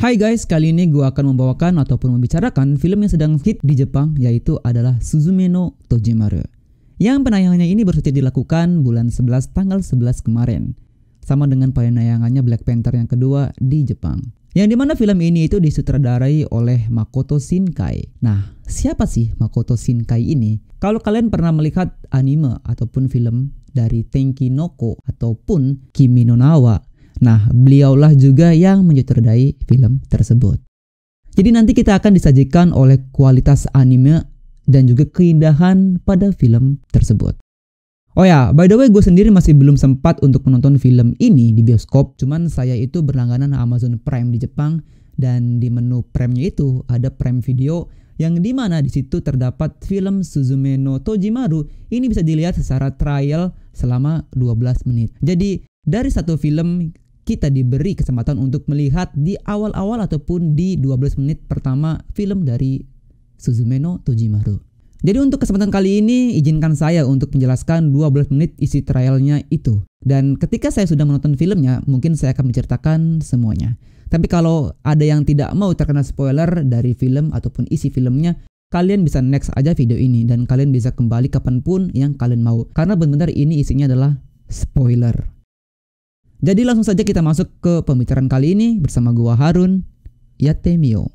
Hai guys, kali ini gue akan membawakan ataupun membicarakan film yang sedang hit di Jepang, yaitu adalah Suzume no Tojimaru. Yang penayangannya ini baru saja dilakukan bulan 11 tanggal 11 kemarin. Sama dengan penayangannya Black Panther yang kedua di Jepang. Yang dimana film ini itu disutradarai oleh Makoto Shinkai. Nah, siapa sih Makoto Shinkai ini? Kalau kalian pernah melihat anime ataupun film dari Tenki no Ko ataupun Kimi no Na wa, nah, beliaulah juga yang menyutradarai film tersebut. Jadi nanti kita akan disajikan oleh kualitas anime dan juga keindahan pada film tersebut. Oh ya, by the way, gue sendiri masih belum sempat untuk menonton film ini di bioskop. Cuman saya itu berlangganan Amazon Prime di Jepang, dan di menu Prime-nya itu ada Prime Video yang dimana di situ terdapat film Suzume no Tojimaru. Ini bisa dilihat secara trial selama 12 menit. Jadi dari satu film kita diberi kesempatan untuk melihat di awal-awal ataupun di 12 menit pertama film dari Suzume no Tojimaru. Jadi untuk kesempatan kali ini izinkan saya untuk menjelaskan 12 menit isi trialnya itu. Dan ketika saya sudah menonton filmnya, mungkin saya akan menceritakan semuanya. Tapi kalau ada yang tidak mau terkena spoiler dari film ataupun isi filmnya, kalian bisa next aja video ini dan kalian bisa kembali kapanpun yang kalian mau. Karena benar-benar ini isinya adalah spoiler. Jadi langsung saja kita masuk ke pembicaraan kali ini bersama gua Harun. Yatte miyou.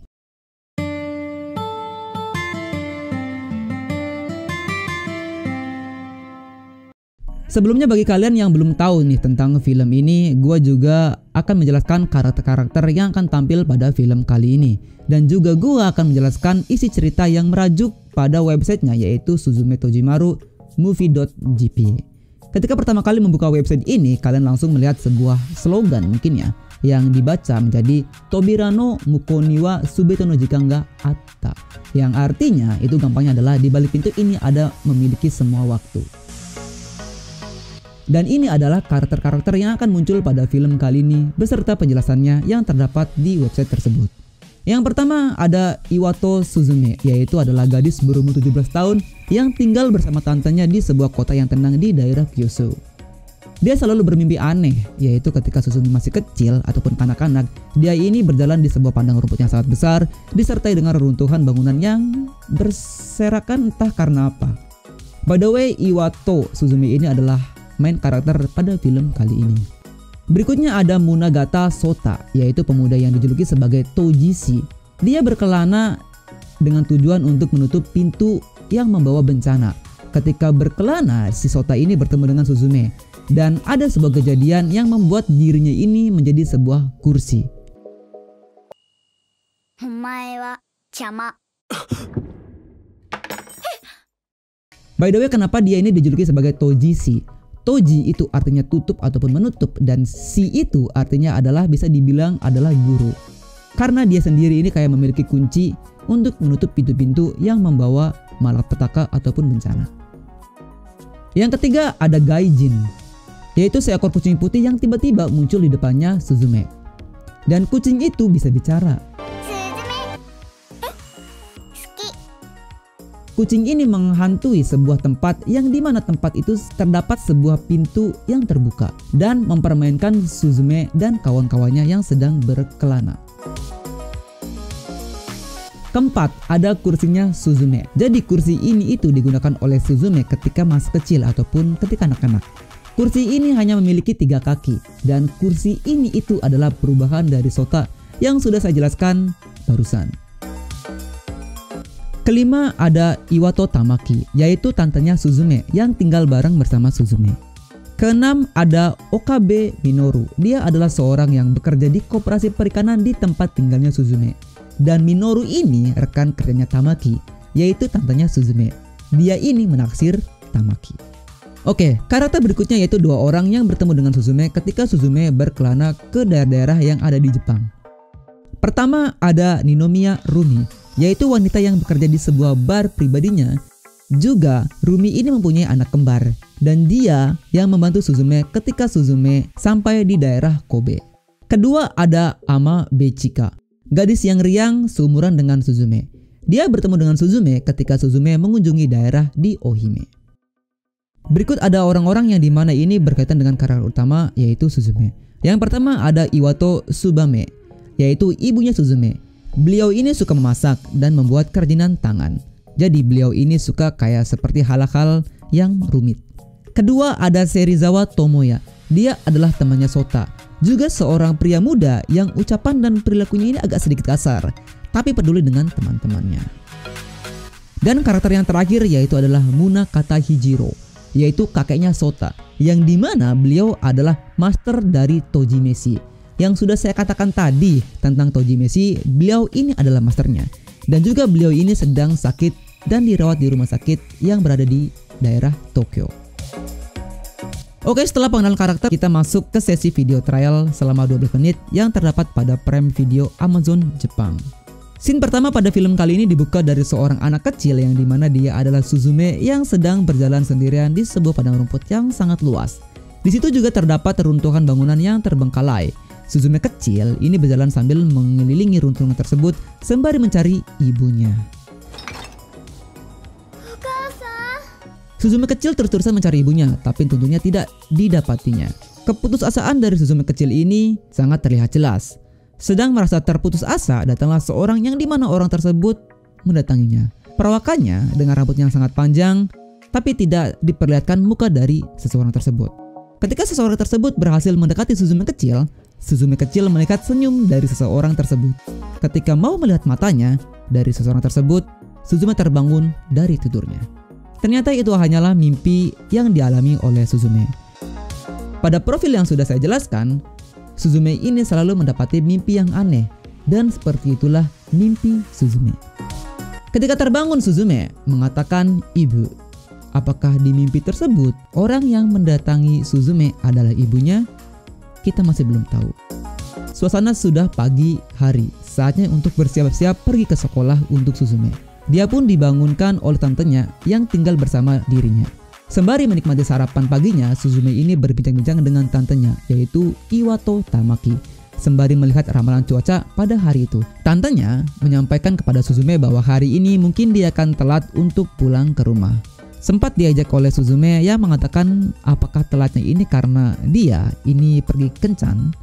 Sebelumnya bagi kalian yang belum tahu nih tentang film ini, gua juga akan menjelaskan karakter-karakter yang akan tampil pada film kali ini. Dan juga gua akan menjelaskan isi cerita yang merajuk pada websitenya, yaitu Suzume Tojimaru Movie.jp. Ketika pertama kali membuka website ini, kalian langsung melihat sebuah slogan mungkin ya, yang dibaca menjadi Tobira no Mukoni wa Subeto no Jikan ga Atta. Yang artinya itu gampangnya adalah di balik pintu ini ada memiliki semua waktu. Dan ini adalah karakter-karakter yang akan muncul pada film kali ini beserta penjelasannya yang terdapat di website tersebut. Yang pertama ada Iwato Suzume, yaitu adalah gadis berumur 17 tahun yang tinggal bersama tantenya di sebuah kota yang tenang di daerah Kyushu. Dia selalu bermimpi aneh, yaitu ketika Suzume masih kecil ataupun kanak-kanak, dia ini berjalan di sebuah padang rumput yang sangat besar, disertai dengan reruntuhan bangunan yang berserakan entah karena apa. By the way, Iwato Suzume ini adalah main karakter pada film kali ini. Berikutnya ada Munagata Sota, yaitu pemuda yang dijuluki sebagai Tojishi. Dia berkelana dengan tujuan untuk menutup pintu yang membawa bencana. Ketika berkelana, si Sota ini bertemu dengan Suzume, dan ada sebuah kejadian yang membuat dirinya ini menjadi sebuah kursi. By the way, kenapa dia ini dijuluki sebagai Tojishi? Toji itu artinya tutup ataupun menutup, dan si itu artinya adalah bisa dibilang adalah guru. Karena dia sendiri ini kayak memiliki kunci untuk menutup pintu-pintu yang membawa malapetaka ataupun bencana. Yang ketiga ada Gaijin, yaitu seekor kucing putih yang tiba-tiba muncul di depannya Suzume. Dan kucing itu bisa bicara. Kucing ini menghantui sebuah tempat yang dimana tempat itu terdapat sebuah pintu yang terbuka dan mempermainkan Suzume dan kawan-kawannya yang sedang berkelana. Keempat, ada kursinya Suzume. Jadi kursi ini itu digunakan oleh Suzume ketika masih kecil ataupun ketika anak-anak. Kursi ini hanya memiliki 3 kaki, dan kursi ini itu adalah perubahan dari Sota yang sudah saya jelaskan barusan. Kelima ada Iwato Tamaki, yaitu tantenya Suzume yang tinggal bareng bersama Suzume. Keenam ada Okabe Minoru. Dia adalah seorang yang bekerja di koperasi perikanan di tempat tinggalnya Suzume. Dan Minoru ini rekan kerjanya Tamaki, yaitu tantenya Suzume. Dia ini menaksir Tamaki. Oke, karakter berikutnya yaitu 2 orang yang bertemu dengan Suzume ketika Suzume berkelana ke daerah-daerah yang ada di Jepang. Pertama ada Ninomiya Rumi. yaitu wanita yang bekerja di sebuah bar pribadinya. Juga, Rumi ini mempunyai anak kembar, dan dia yang membantu Suzume ketika Suzume sampai di daerah Kobe. Kedua ada Ama Bechika, gadis yang riang seumuran dengan Suzume. Dia bertemu dengan Suzume ketika Suzume mengunjungi daerah di Ohime. Berikut ada orang-orang yang dimana ini berkaitan dengan karakter utama, yaitu Suzume. Yang pertama ada Iwato Tsubame, yaitu ibunya Suzume. Beliau ini suka memasak dan membuat kerajinan tangan. Jadi beliau ini suka kayak seperti hal-hal yang rumit. Kedua ada Serizawa Tomoya. Dia adalah temannya Sota, juga seorang pria muda yang ucapan dan perilakunya ini agak sedikit kasar, tapi peduli dengan teman-temannya. Dan karakter yang terakhir yaitu adalah Munakata Hijiro, yaitu kakeknya Sota, yang dimana beliau adalah master dari Tojimeshi. Yang sudah saya katakan tadi tentang Tojimeshi, beliau ini adalah masternya. Dan juga beliau ini sedang sakit dan dirawat di rumah sakit yang berada di daerah Tokyo. Oke, setelah pengenalan karakter, kita masuk ke sesi video trial selama 12 menit yang terdapat pada Prime Video Amazon Jepang. Scene pertama pada film kali ini dibuka dari seorang anak kecil yang dimana dia adalah Suzume yang sedang berjalan sendirian di sebuah padang rumput yang sangat luas. Di situ juga terdapat reruntuhan bangunan yang terbengkalai. Suzume kecil ini berjalan sambil mengelilingi runtuhan tersebut sembari mencari ibunya. Suzume kecil terus-terusan mencari ibunya, tapi tentunya tidak didapatinya. Keputusasaan dari Suzume kecil ini sangat terlihat jelas. Sedang merasa terputus asa, datanglah seorang yang dimana orang tersebut mendatanginya. Perawakannya dengan rambut yang sangat panjang, tapi tidak diperlihatkan muka dari seseorang tersebut. Ketika seseorang tersebut berhasil mendekati Suzume kecil melihat senyum dari seseorang tersebut. Ketika mau melihat matanya dari seseorang tersebut, Suzume terbangun dari tidurnya. Ternyata itu hanyalah mimpi yang dialami oleh Suzume. Pada profil yang sudah saya jelaskan, Suzume ini selalu mendapati mimpi yang aneh, dan seperti itulah mimpi Suzume. Ketika terbangun, Suzume mengatakan, "Ibu." Apakah di mimpi tersebut orang yang mendatangi Suzume adalah ibunya? Kita masih belum tahu. Suasana sudah pagi hari, saatnya untuk bersiap-siap pergi ke sekolah untuk Suzume. Dia pun dibangunkan oleh tantenya yang tinggal bersama dirinya. Sembari menikmati sarapan paginya, Suzume ini berbincang-bincang dengan tantenya, yaitu Iwato Tamaki, sembari melihat ramalan cuaca pada hari itu. Tantenya menyampaikan kepada Suzume bahwa hari ini mungkin dia akan telat untuk pulang ke rumah. Sempat diajak oleh Suzume yang mengatakan apakah telatnya ini karena dia ini pergi kencan.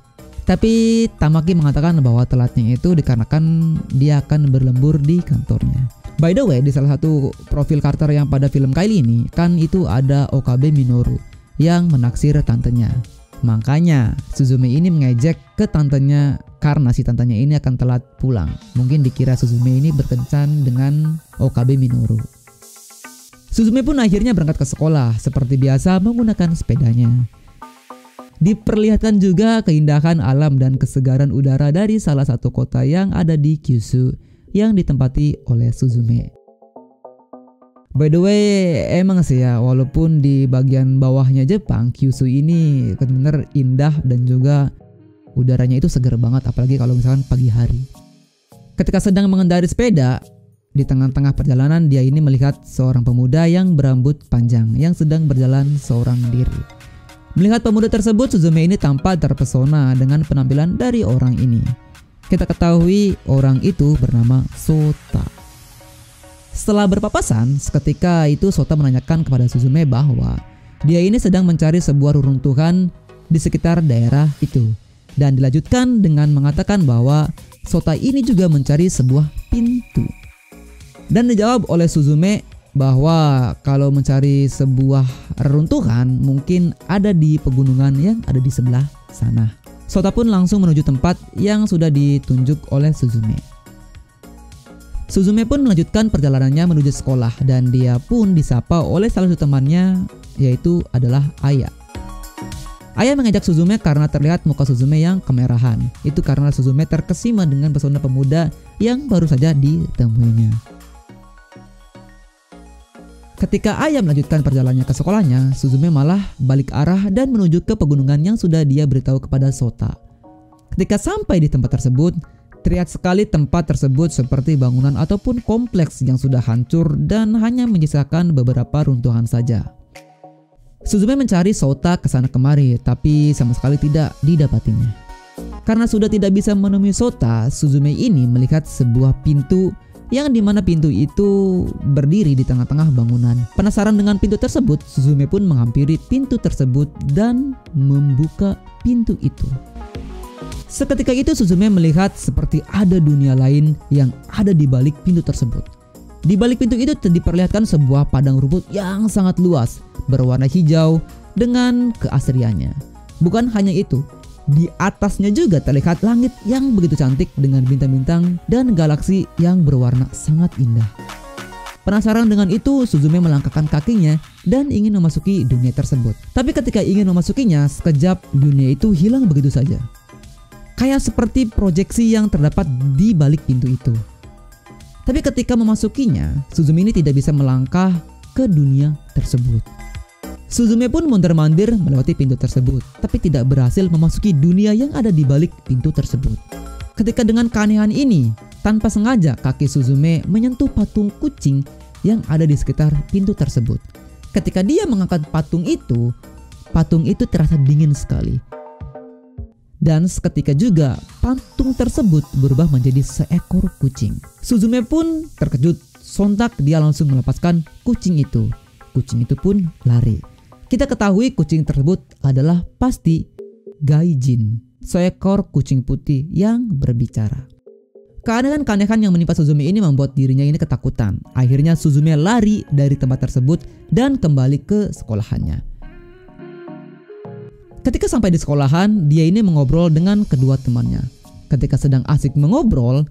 Tapi Tamaki mengatakan bahwa telatnya itu dikarenakan dia akan berlembur di kantornya. By the way, di salah satu profil karakter yang pada film kali ini kan itu ada Okabe Minoru yang menaksir tantenya. Makanya Suzume ini mengejek ke tantenya karena si tantenya ini akan telat pulang. Mungkin dikira Suzume ini berkencan dengan Okabe Minoru. Suzume pun akhirnya berangkat ke sekolah seperti biasa menggunakan sepedanya. Diperlihatkan juga keindahan alam dan kesegaran udara dari salah satu kota yang ada di Kyushu yang ditempati oleh Suzume. By the way, emang sih ya, walaupun di bagian bawahnya Jepang, Kyushu ini benar-benar indah dan juga udaranya itu segar banget, apalagi kalau misalkan pagi hari. Ketika sedang mengendari sepeda, di tengah-tengah perjalanan dia ini melihat seorang pemuda yang berambut panjang yang sedang berjalan seorang diri. Melihat pemuda tersebut, Suzume ini tampak terpesona dengan penampilan dari orang ini. Kita ketahui orang itu bernama Sota. Setelah berpapasan, seketika itu Sota menanyakan kepada Suzume bahwa dia ini sedang mencari sebuah reruntuhan di sekitar daerah itu. Dan dilanjutkan dengan mengatakan bahwa Sota ini juga mencari sebuah pintu. Dan dijawab oleh Suzume bahwa kalau mencari sebuah reruntuhan mungkin ada di pegunungan yang ada di sebelah sana. Sota pun langsung menuju tempat yang sudah ditunjuk oleh Suzume. Suzume pun melanjutkan perjalanannya menuju sekolah dan dia pun disapa oleh salah satu temannya, yaitu adalah Aya. Aya mengajak Suzume karena terlihat muka Suzume yang kemerahan. Itu karena Suzume terkesima dengan pesona pemuda yang baru saja ditemuinya. Ketika Aya melanjutkan perjalanannya ke sekolahnya, Suzume malah balik arah dan menuju ke pegunungan yang sudah dia beritahu kepada Sota. Ketika sampai di tempat tersebut, Terlihat sekali tempat tersebut seperti bangunan ataupun kompleks yang sudah hancur dan hanya menyisakan beberapa runtuhan saja. Suzume mencari Sota kesana kemari, tapi sama sekali tidak didapatinya. Karena sudah tidak bisa menemui Sota, Suzume ini melihat sebuah pintu yang dimana pintu itu berdiri di tengah-tengah bangunan. Penasaran dengan pintu tersebut, Suzume pun menghampiri pintu tersebut dan membuka pintu itu. Seketika itu Suzume melihat seperti ada dunia lain yang ada di balik pintu tersebut. Di balik pintu itu diperlihatkan sebuah padang rumput yang sangat luas, berwarna hijau dengan keasriannya. Bukan hanya itu, di atasnya juga terlihat langit yang begitu cantik dengan bintang-bintang dan galaksi yang berwarna sangat indah. Penasaran dengan itu, Suzume melangkahkan kakinya dan ingin memasuki dunia tersebut. Tapi ketika ingin memasukinya, sekejap dunia itu hilang begitu saja. Kayak seperti proyeksi yang terdapat di balik pintu itu. Tapi ketika memasukinya, Suzume ini tidak bisa melangkah ke dunia tersebut. Suzume pun mondar-mandir melewati pintu tersebut, tapi tidak berhasil memasuki dunia yang ada di balik pintu tersebut. Ketika dengan keanehan ini, tanpa sengaja kaki Suzume menyentuh patung kucing yang ada di sekitar pintu tersebut. Ketika dia mengangkat patung itu terasa dingin sekali. Dan seketika juga patung tersebut berubah menjadi seekor kucing. Suzume pun terkejut, sontak dia langsung melepaskan kucing itu. Kucing itu pun lari. Kita ketahui kucing tersebut adalah pasti Gaijin, seekor kucing putih yang berbicara. Keanehan-keanehan yang menimpa Suzume ini membuat dirinya ini ketakutan. Akhirnya Suzume lari dari tempat tersebut dan kembali ke sekolahannya. Ketika sampai di sekolahan, dia ini mengobrol dengan kedua temannya. Ketika sedang asik mengobrol,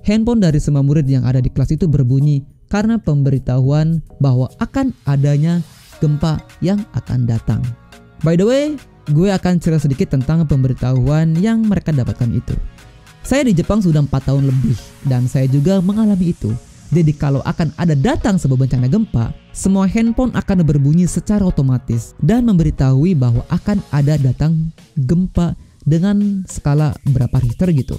handphone dari semua murid yang ada di kelas itu berbunyi karena pemberitahuan bahwa akan adanya gempa yang akan datang. By the way, gue akan cerita sedikit tentang pemberitahuan yang mereka dapatkan itu. Saya di Jepang sudah 4 tahun lebih dan saya juga mengalami itu. Jadi kalau akan ada datang sebuah bencana gempa, semua handphone akan berbunyi secara otomatis dan memberitahui bahwa akan ada datang gempa dengan skala berapa Richter gitu.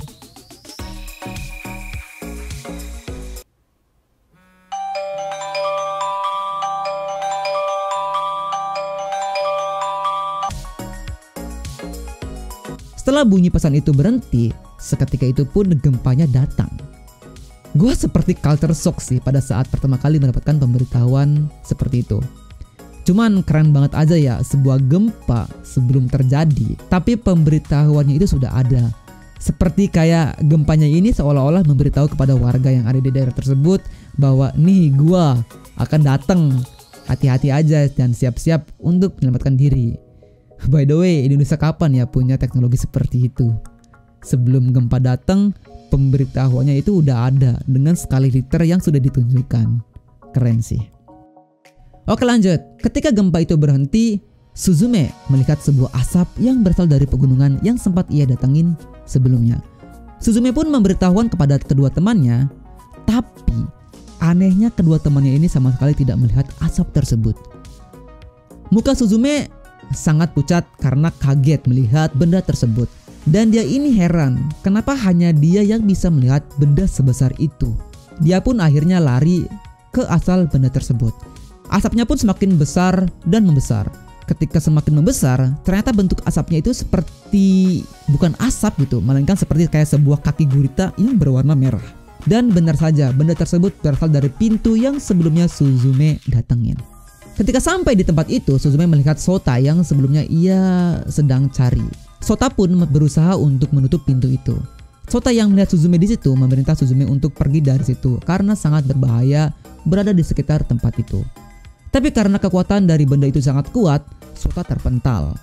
Setelah bunyi pesan itu berhenti, seketika itu pun gempanya datang. Gue seperti culture shock sih pada saat pertama kali mendapatkan pemberitahuan seperti itu. Cuman keren banget aja ya, sebuah gempa sebelum terjadi, tapi pemberitahuannya itu sudah ada. Seperti kayak gempanya ini seolah-olah memberitahu kepada warga yang ada di daerah tersebut bahwa nih gue akan datang, hati-hati aja dan siap-siap untuk menyelamatkan diri. By the way, Indonesia kapan ya punya teknologi seperti itu? Sebelum gempa datang, pemberitahuannya itu udah ada dengan skala Richter yang sudah ditunjukkan. Keren sih. Oke lanjut. Ketika gempa itu berhenti, Suzume melihat sebuah asap yang berasal dari pegunungan yang sempat ia datangin sebelumnya. Suzume pun memberitahuan kepada kedua temannya, tapi anehnya kedua temannya ini sama sekali tidak melihat asap tersebut. Muka Suzume sangat pucat karena kaget melihat benda tersebut. Dan dia ini heran, kenapa hanya dia yang bisa melihat benda sebesar itu. Dia pun akhirnya lari ke asal benda tersebut. Asapnya pun semakin besar dan membesar. Ketika semakin membesar, ternyata bentuk asapnya itu seperti bukan asap gitu, melainkan seperti kayak sebuah kaki gurita yang berwarna merah. Dan benar saja, benda tersebut berasal dari pintu yang sebelumnya Suzume datengin. Ketika sampai di tempat itu, Suzume melihat Sota yang sebelumnya ia sedang cari. Sota pun berusaha untuk menutup pintu itu. Sota yang melihat Suzume di situ memerintah Suzume untuk pergi dari situ karena sangat berbahaya berada di sekitar tempat itu. Tapi karena kekuatan dari benda itu sangat kuat, Sota terpental.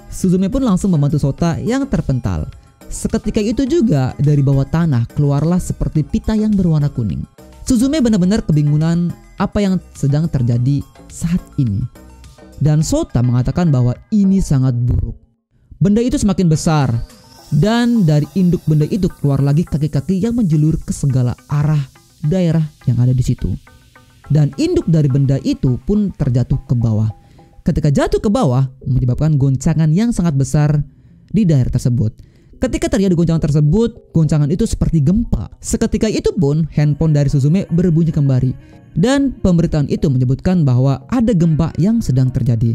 Suzume pun langsung membantu Sota yang terpental. Seketika itu juga dari bawah tanah keluarlah seperti pita yang berwarna kuning. Suzume benar-benar kebingungan apa yang sedang terjadi saat ini. Dan Sota mengatakan bahwa ini sangat buruk. Benda itu semakin besar dan dari induk benda itu keluar lagi kaki-kaki yang menjulur ke segala arah daerah yang ada di situ. Dan induk dari benda itu pun terjatuh ke bawah. Ketika jatuh ke bawah menyebabkan goncangan yang sangat besar di daerah tersebut. Ketika terjadi goncangan tersebut, goncangan itu seperti gempa. Seketika itu pun handphone dari Suzume berbunyi kembali. Dan pemberitaan itu menyebutkan bahwa ada gempa yang sedang terjadi.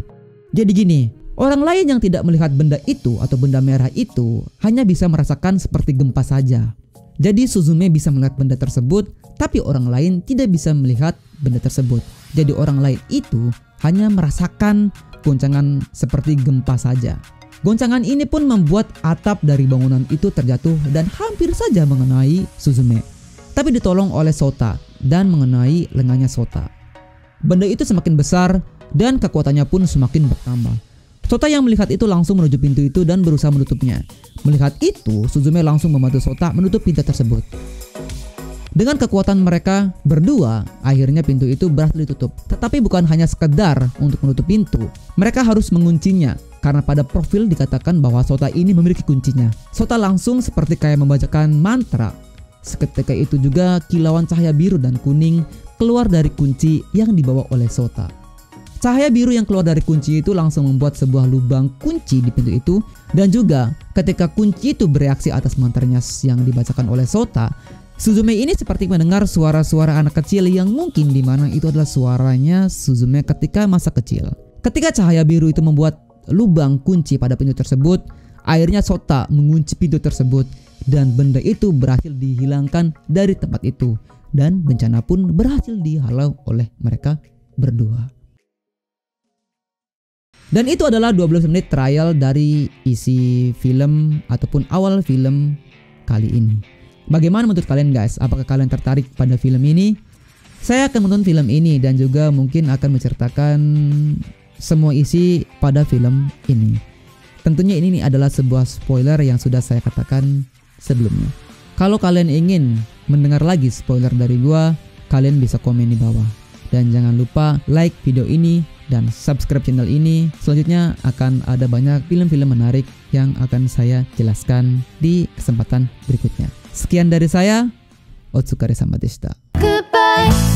Jadi gini, orang lain yang tidak melihat benda itu atau benda merah itu hanya bisa merasakan seperti gempa saja. Jadi Suzume bisa melihat benda tersebut, tapi orang lain tidak bisa melihat benda tersebut. Jadi orang lain itu hanya merasakan goncangan seperti gempa saja. Goncangan ini pun membuat atap dari bangunan itu terjatuh dan hampir saja mengenai Suzume. Tapi ditolong oleh Sota dan mengenai lengannya Sota. Benda itu semakin besar dan kekuatannya pun semakin bertambah. Sota yang melihat itu langsung menuju pintu itu dan berusaha menutupnya. Melihat itu, Suzume langsung membantu Sota menutup pintu tersebut. Dengan kekuatan mereka berdua, akhirnya pintu itu berhasil ditutup. Tetapi bukan hanya sekedar untuk menutup pintu, mereka harus menguncinya. Karena pada profil dikatakan bahwa Sota ini memiliki kuncinya. Sota langsung seperti kayak membacakan mantra. Seketika itu juga kilauan cahaya biru dan kuning keluar dari kunci yang dibawa oleh Sota. Cahaya biru yang keluar dari kunci itu langsung membuat sebuah lubang kunci di pintu itu. Dan juga ketika kunci itu bereaksi atas mantranya yang dibacakan oleh Sota, Suzume ini seperti mendengar suara-suara anak kecil yang mungkin dimana itu adalah suaranya Suzume ketika masa kecil. Ketika cahaya biru itu membuat lubang kunci pada pintu tersebut, akhirnya Sota mengunci pintu tersebut dan benda itu berhasil dihilangkan dari tempat itu dan bencana pun berhasil dihalau oleh mereka berdua. Dan itu adalah 12 menit trial dari isi film ataupun awal film kali ini. Bagaimana menurut kalian guys? Apakah kalian tertarik pada film ini? Saya akan menonton film ini dan juga mungkin akan menceritakan semua isi pada film ini. Tentunya ini adalah sebuah spoiler yang sudah saya katakan sebelumnya. Kalau kalian ingin mendengar lagi spoiler dari gua, kalian bisa komen di bawah. Dan jangan lupa like video ini dan subscribe channel ini. Selanjutnya akan ada banyak film-film menarik yang akan saya jelaskan di kesempatan berikutnya. Sekian dari saya, Otsukare sama deshita. Goodbye.